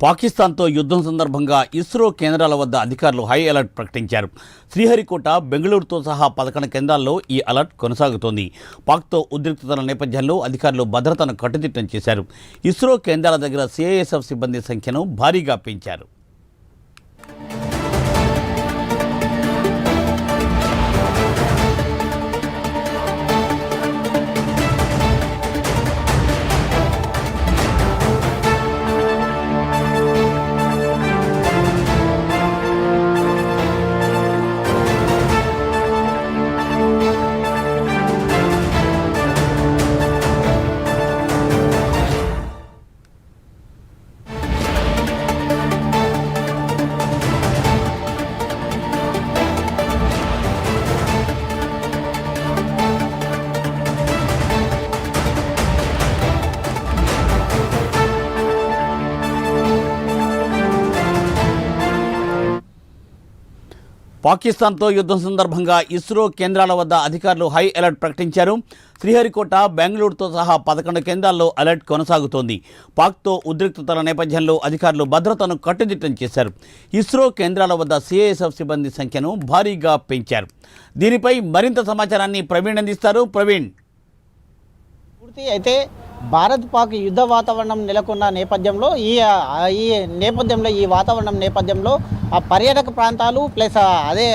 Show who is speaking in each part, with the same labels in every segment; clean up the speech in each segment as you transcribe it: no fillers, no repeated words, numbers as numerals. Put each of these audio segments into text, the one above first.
Speaker 1: పాకిస్తాన్తో యుద్ధం సందర్భంగా ఇస్రో కేంద్రాల వద్ద అధికారులు హై అలర్ట్ ప్రకటించారు. శ్రీహరికోట, బెంగళూరుతో సహా 11 కేంద్రాల్లో ఈ అలర్ట్ కొనసాగుతోంది. పాక్తో ఉద్రిక్తతల నేపథ్యంలో అధికారులు భద్రతను కట్టుదిట్టం చేశారు. ఇస్రో కేంద్రాల దగ్గర సిఐఎస్ఎఫ్ సిబ్బంది సంఖ్యను భారీగా పెంచారు. పాకిస్తాన్తో యుద్ధం సందర్భంగా ఇస్రో కేంద్రాల వద్ద అధికారులు హై అలర్ట్ ప్రకటించారు. శ్రీహరికోట, బెంగళూరుతో సహా 11 కేంద్రాల్లో అలర్ట్ కొనసాగుతోంది. పాక్తో ఉద్రిక్తతల నేపథ్యంలో అధికారులు భద్రతను కట్టుదిట్టం చేశారు. ఇస్రో కేంద్రాల వద్ద సిఐఎస్ఎఫ్ సిబ్బంది సంఖ్యను భారీగా పెంచారు. దీనిపై మరింత సమాచారాన్ని ప్రవీణ్ అందిస్తారు. ప్రవీణ్,
Speaker 2: పూర్తి అయితే భారత్ పాక్ యుద్ధ వాతావరణం నెలకొన్న నేపథ్యంలో ఈ వాతావరణం నేపథ్యంలో ఆ పర్యాటక ప్రాంతాలు ప్లస్ అదే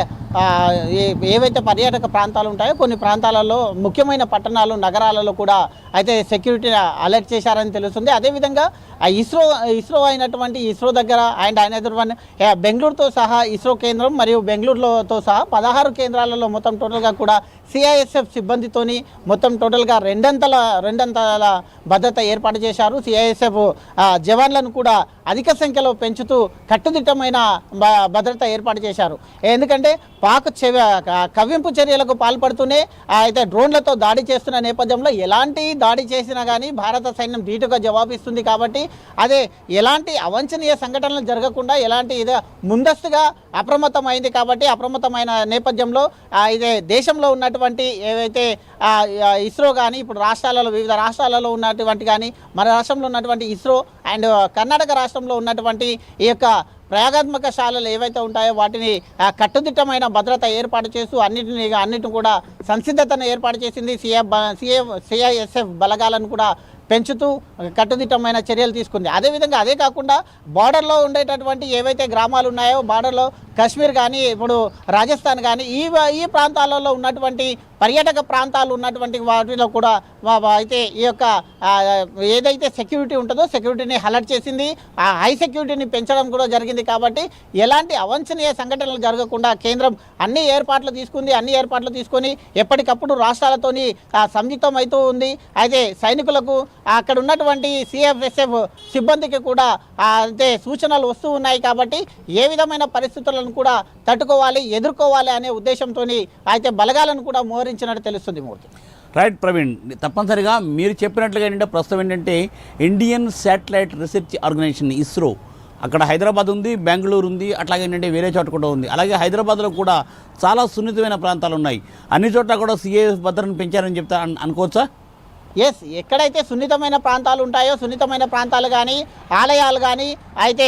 Speaker 2: ఏవైతే పర్యాటక ప్రాంతాలు ఉంటాయో కొన్ని ప్రాంతాలలో ముఖ్యమైన పట్టణాలు, నగరాలలో కూడా అయితే సెక్యూరిటీ అలర్ట్ చేశారని తెలుస్తుంది. అదేవిధంగా ఇస్రో అయినటువంటి ఇస్రో దగ్గర ఆయన బెంగళూరుతో సహా ఇస్రో కేంద్రం మరియు బెంగళూరుతో సహా 16 కేంద్రాలలో మొత్తం టోటల్గా కూడా సిఐఎస్ఎఫ్ సిబ్బందితోని మొత్తం టోటల్గా రెండంతల భద్రత ఏర్పాటు చేశారు. సిఐఎస్ఎఫ్ జవాన్లను కూడా అధిక సంఖ్యలో పెంచుతూ కట్టుదిట్టమైన భద్రత ఏర్పాటు చేశారు. ఎందుకంటే పాక్ కవ్వింపు చర్యలకు పాల్పడుతూనే అయితే డ్రోన్లతో దాడి చేస్తున్న నేపథ్యంలో ఎలాంటి దాడి చేసినా కానీ భారత సైన్యం ధీటుగా జవాబిస్తుంది. కాబట్టి అదే ఎలాంటి అవాంఛనీయ సంఘటనలు జరగకుండా ఎలాంటి ముందస్తుగా అప్రమత్తమైంది. కాబట్టి అప్రమత్తమైన నేపథ్యంలో ఇదే దేశంలో ఉన్నటువంటి ఏవైతే ఇస్రో కానీ ఇప్పుడు వివిధ రాష్ట్రాలలో ఉన్నటువంటి కానీ మన రాష్ట్రంలో ఉన్నటువంటి ఇస్రో అండ్ కర్ణాటక రాష్ట్రంలో ఉన్నటువంటి ఈ యొక్క ప్రయోగాత్మక శాలలు ఏవైతే ఉంటాయో వాటిని కట్టుదిట్టమైన భద్రత ఏర్పాటు చేస్తూ అన్నిటిని కూడా సంసిద్ధతను ఏర్పాటు చేసింది. సిఐఎస్ఎఫ్ బలగాలను కూడా పెంచుతూ కట్టుదిట్టమైన చర్యలు తీసుకుంది. అదేవిధంగా అదే కాకుండా బార్డర్లో ఉండేటటువంటి ఏవైతే గ్రామాలు ఉన్నాయో బార్డర్లో కాశ్మీర్ కానీ ఇప్పుడు రాజస్థాన్ కానీ ఈ ప్రాంతాలలో ఉన్నటువంటి పర్యాటక ప్రాంతాలు ఉన్నటువంటి వాటిలో కూడా అయితే ఈ యొక్క ఏదైతే సెక్యూరిటీ ఉంటుందో సెక్యూరిటీని అలర్ట్ చేసింది. ఆ హై సెక్యూరిటీని పెంచడం కూడా జరిగింది. కాబట్టి ఎలాంటి అవాంఛనీయ సంఘటనలు జరగకుండా కేంద్రం అన్ని ఏర్పాట్లు తీసుకొని ఎప్పటికప్పుడు రాష్ట్రాలతోని సంయుక్తం అవుతూ ఉంది. అయితే సైనికులకు అక్కడ ఉన్నటువంటి సిఐఎస్ఎఫ్ సిబ్బందికి కూడా అంటే సూచనలు వస్తూ ఉన్నాయి. కాబట్టి ఏ విధమైన పరిస్థితులను కూడా ఎదుర్కోవాలి అనే ఉద్దేశంతో అయితే బలగాలను కూడా మోహరించినట్టు తెలుస్తుంది. మూర్తి,
Speaker 1: రైట్ ప్రవీణ్, తప్పనిసరిగా మీరు చెప్పినట్లుగా ఏంటంటే ప్రస్తుతం ఏంటంటే Indian satellite research organisation ISRO అక్కడ హైదరాబాద్ ఉంది, బెంగళూరు ఉంది, అట్లాగే ఏంటంటే వేరే చోట కూడా ఉంది. అలాగే హైదరాబాద్లో కూడా చాలా సున్నితమైన ప్రాంతాలు ఉన్నాయి. అన్ని చోట్ల కూడా సిఐఎస్ భద్రతను పెంచారని అనుకోవచ్చా?
Speaker 2: ఎస్, ఎక్కడైతే సున్నితమైన ప్రాంతాలు ఉంటాయో సున్నితమైన ప్రాంతాలు కానీ ఆలయాలు కానీ అయితే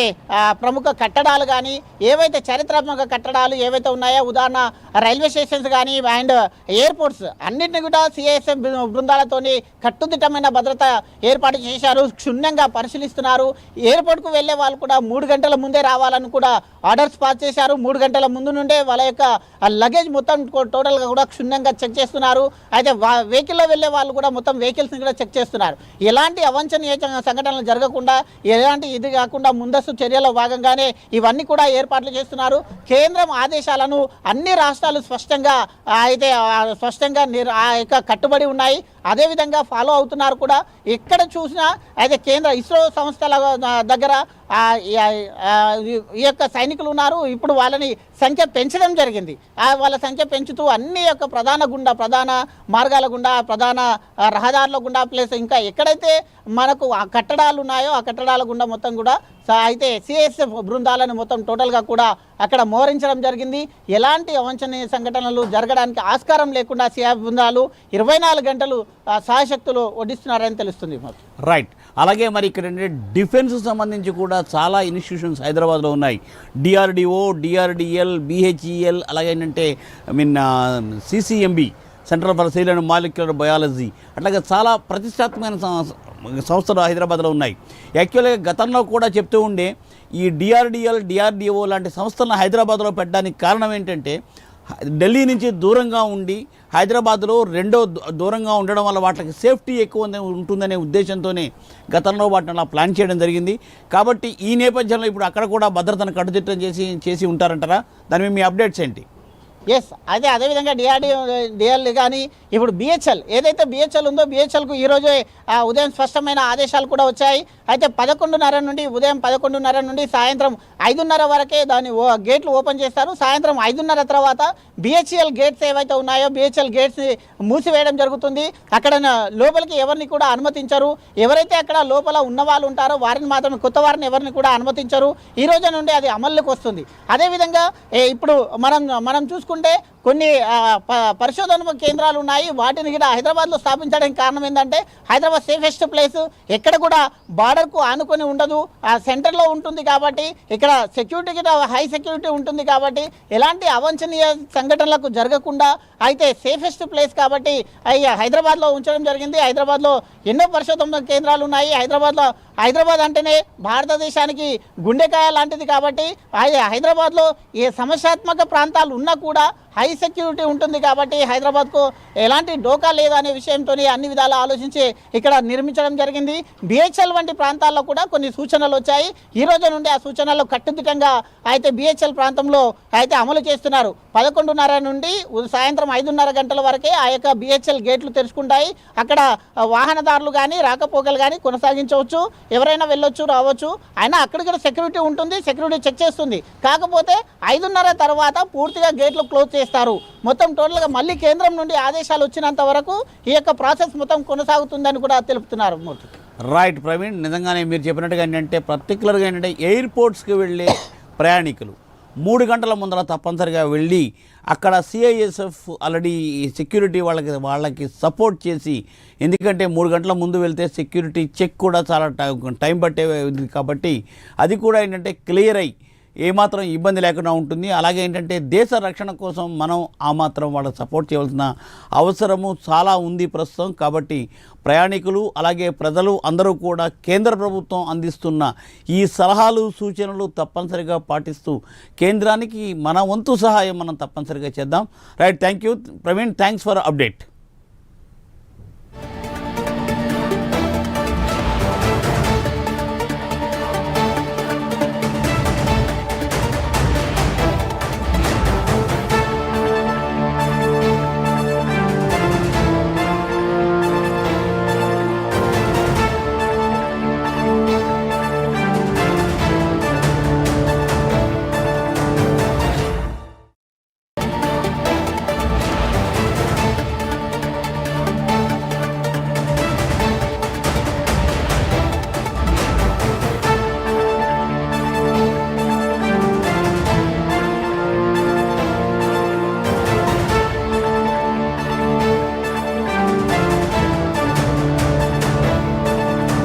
Speaker 2: ప్రముఖ కట్టడాలు కానీ ఏవైతే చారిత్రాత్మక కట్టడాలు ఏవైతే ఉన్నాయో ఉదాహరణ రైల్వే స్టేషన్స్ కానీ అండ్ ఎయిర్పోర్ట్స్ అన్నింటినీ కూడా సిఐఎస్ఎఫ్ బృందాలతోని కట్టుదిట్టమైన భద్రత ఏర్పాటు చేశారు. క్షుణ్ణంగా పరిశీలిస్తున్నారు. ఎయిర్పోర్ట్కు వెళ్ళే వాళ్ళు కూడా 3 గంటల ముందే రావాలని కూడా ఆర్డర్స్ పాస్ చేశారు. 3 గంటల ముందు నుండే వాళ్ళ యొక్క లగేజ్ మొత్తం టోటల్గా కూడా క్షుణ్ణంగా చెక్ చేస్తున్నారు. అయితే వెహికల్లో వెళ్ళే వాళ్ళు కూడా మొత్తం వెహికల్స్ని కూడా చెక్ చేస్తున్నారు. ఎలాంటి అవాంఛనీయ సంఘటనలు జరగకుండా ఎలాంటి ఇది కాకుండా ముందస్తు చర్యలో భాగంగానే ఇవన్నీ కూడా ఏర్పాట్లు చేస్తున్నారు. కేంద్రం ఆదేశాలను అన్ని రాష్ట్రాలు స్పష్టంగా ఆ యొక్క కట్టుబడి ఉన్నాయి. అదేవిధంగా ఫాలో అవుతున్నారు కూడా. ఎక్కడ చూసినా అయితే కేంద్ర ఇస్రో సంస్థల దగ్గర ఈ యొక్క సైనికులు ఉన్నారు. ఇప్పుడు వాళ్ళని సంఖ్య పెంచడం జరిగింది. వాళ్ళ సంఖ్య పెంచుతూ అన్ని యొక్క ప్రధాన మార్గాల గుండా, ప్రధాన రహదారుల గుండా ప్లస్ ఇంకా ఎక్కడైతే మనకు ఆ కట్టడాలు ఉన్నాయో ఆ కట్టడాల గుండా మొత్తం కూడా అయితే సిఐఎస్ఎఫ్ బృందాలను మొత్తం టోటల్గా కూడా అక్కడ మోహరించడం జరిగింది. ఎలాంటి అవాంఛనీయ సంఘటనలు జరగడానికి ఆస్కారం లేకుండా సిఐఎఫ్ బృందాలు 24 గంటలు సాయశక్తులు వడ్డిస్తున్నారని తెలుస్తుంది.
Speaker 1: రైట్. అలాగే మరి ఇక్కడ ఏంటంటే డిఫెన్స్ సంబంధించి కూడా చాలా ఇన్స్టిట్యూషన్స్ హైదరాబాద్లో ఉన్నాయి. డిఆర్డిఓ, డిఆర్డిఎల్, బిహెచ్ఈఎల్, అలాగే ఏంటంటే CCMB, central for cell and molecular biology, అట్లాగే చాలా ప్రతిష్టాత్మకమైన సంస్థలు హైదరాబాద్లో ఉన్నాయి. యాక్చువల్గా గతంలో కూడా చెప్తూ ఉండే ఈ డిఆర్డిఎల్, డిఆర్డిఓ లాంటి సంస్థలను హైదరాబాద్లో పెట్టడానికి కారణం ఏంటంటే ఢిల్లీ నుంచి దూరంగా ఉండి హైదరాబాద్లో దూరంగా ఉండడం వల్ల వాటికి సేఫ్టీ ఎక్కువ ఉంటుందనే ఉద్దేశంతోనే గతంలో వాటిని అలా ప్లాన్ చేయడం జరిగింది. కాబట్టి ఈ నేపథ్యంలో ఇప్పుడు అక్కడ కూడా భద్రతను కట్టుదిట్టం చేసి ఉంటారంటారా? దాని మీద మీ అప్డేట్స్ ఏంటి?
Speaker 2: ఎస్, అదేవిధంగా డిఆర్డిఎల్ కానీ ఇప్పుడు బిహెచ్ఎల్ ఏదైతే బిహెచ్ఎల్ ఉందో బిహెచ్ఎల్కు ఈరోజే ఉదయం స్పష్టమైన ఆదేశాలు కూడా వచ్చాయి. అయితే 11:30 నుండి ఉదయం 11:30 నుండి సాయంత్రం 5:30 వరకే దాని గేట్లు ఓపెన్ చేస్తారు. సాయంత్రం 5:30 తర్వాత బిహెచ్ఎల్ గేట్స్ ఏవైతే ఉన్నాయో బిహెచ్ఎల్ గేట్స్ మూసివేయడం జరుగుతుంది. అక్కడ లోపలికి ఎవరిని కూడా అనుమతించరు. ఎవరైతే అక్కడ లోపల ఉన్న వాళ్ళు ఉంటారో వారిని మాత్రమే, కొత్త వారిని ఎవరిని కూడా అనుమతించరు. ఈ రోజు నుండి అది అమల్లోకి వస్తుంది. అదేవిధంగా ఇప్పుడు మనం చూసుకుంటే కొన్ని పరిశోధన కేంద్రాలు ఉన్నాయి. వాటిని కూడా హైదరాబాద్లో స్థాపించడానికి కారణం ఏంటంటే హైదరాబాద్ సేఫెస్ట్ ప్లేస్, ఎక్కడ కూడా బార్డర్కు ఆనుకొని ఉండదు, ఆ సెంటర్లో ఉంటుంది కాబట్టి ఇక్కడ సెక్యూరిటీ కూడా హై సెక్యూరిటీ ఉంటుంది కాబట్టి ఎలాంటి అవాంఛనీయ సంఘటనలకు జరగకుండా అయితే సేఫెస్ట్ ప్లేస్ కాబట్టి హైదరాబాద్లో ఉంచడం జరిగింది. హైదరాబాద్లో ఎన్నో పరిశోధన కేంద్రాలు ఉన్నాయి. హైదరాబాద్ అంటేనే భారతదేశానికి గుండెకాయ లాంటిది కాబట్టి హైదరాబాద్లో ఏ సమస్యాత్మక ప్రాంతాలు ఉన్నా కూడా హై సెక్యూరిటీ ఉంటుంది కాబట్టి హైదరాబాద్కు ఎలాంటి డోకా లేదనే విషయంతో అన్ని విధాలు ఆలోచించి ఇక్కడ నిర్మించడం జరిగింది. బిహెచ్ఎల్ వంటి ప్రాంతాల్లో కూడా కొన్ని సూచనలు వచ్చాయి. ఈ రోజు నుండి ఆ సూచనలు కట్టుదిట్టంగా అయితే బిహెచ్ఎల్ ప్రాంతంలో అయితే అమలు చేస్తున్నారు. 11:30 నుండి సాయంత్రం 5:30 గంటల వరకే ఆ యొక్క బిహెచ్ఎల్ గేట్లు తెరుచుకుంటాయి. అక్కడ వాహనదారులు కానీ రాకపోకలు కానీ కొనసాగించవచ్చు, ఎవరైనా వెళ్ళొచ్చు రావచ్చు. అయినా అక్కడ కూడా సెక్యూరిటీ ఉంటుంది, సెక్యూరిటీ చెక్ చేస్తుంది. కాకపోతే 5:30 తర్వాత పూర్తిగా గేట్లు క్లోజ్ చేస్తారు. మొత్తం టోటల్గా మళ్ళీ కేంద్రం నుండి ఆదేశాలు వచ్చినంత వరకు ఈ యొక్క ప్రాసెస్ మొత్తం కొనసాగుతుందని కూడా తెలుపుతున్నారు.
Speaker 1: రైట్ ప్రవీణ్, నిజంగానే మీరు చెప్పినట్టుగా ఏంటంటే పర్టికులర్గా ఏంటంటే ఎయిర్పోర్ట్స్కి వెళ్ళే ప్రయాణికులు 3 గంటల ముందర తప్పనిసరిగా వెళ్ళి అక్కడ సిఐఎస్ఎఫ్ ఆల్రెడీ సెక్యూరిటీ వాళ్ళకి సపోర్ట్ చేసి, ఎందుకంటే 3 గంటల ముందు వెళ్తే సెక్యూరిటీ చెక్ కూడా చాలా టైం పట్టేది కాబట్టి అది కూడా ఏంటంటే క్లియర్ అయ్యి ఏమాత్రం ఇబ్బంది లేకుండా ఉంటుంది. అలాగే ఏంటంటే దేశ రక్షణ కోసం మనం ఆ మాత్రం వాళ్ళకి సపోర్ట్ చేయవలసిన అవసరము చాలా ఉంది ప్రస్తుతం. కాబట్టి ప్రయాణికులు అలాగే ప్రజలు అందరూ కూడా కేంద్ర ప్రభుత్వం అందిస్తున్న ఈ సలహాలు సూచనలు తప్పనిసరిగా పాటిస్తూ కేంద్రానికి మన వంతు సహాయం మనం తప్పనిసరిగా చేద్దాం. Right, thank you Praveen, thanks for update.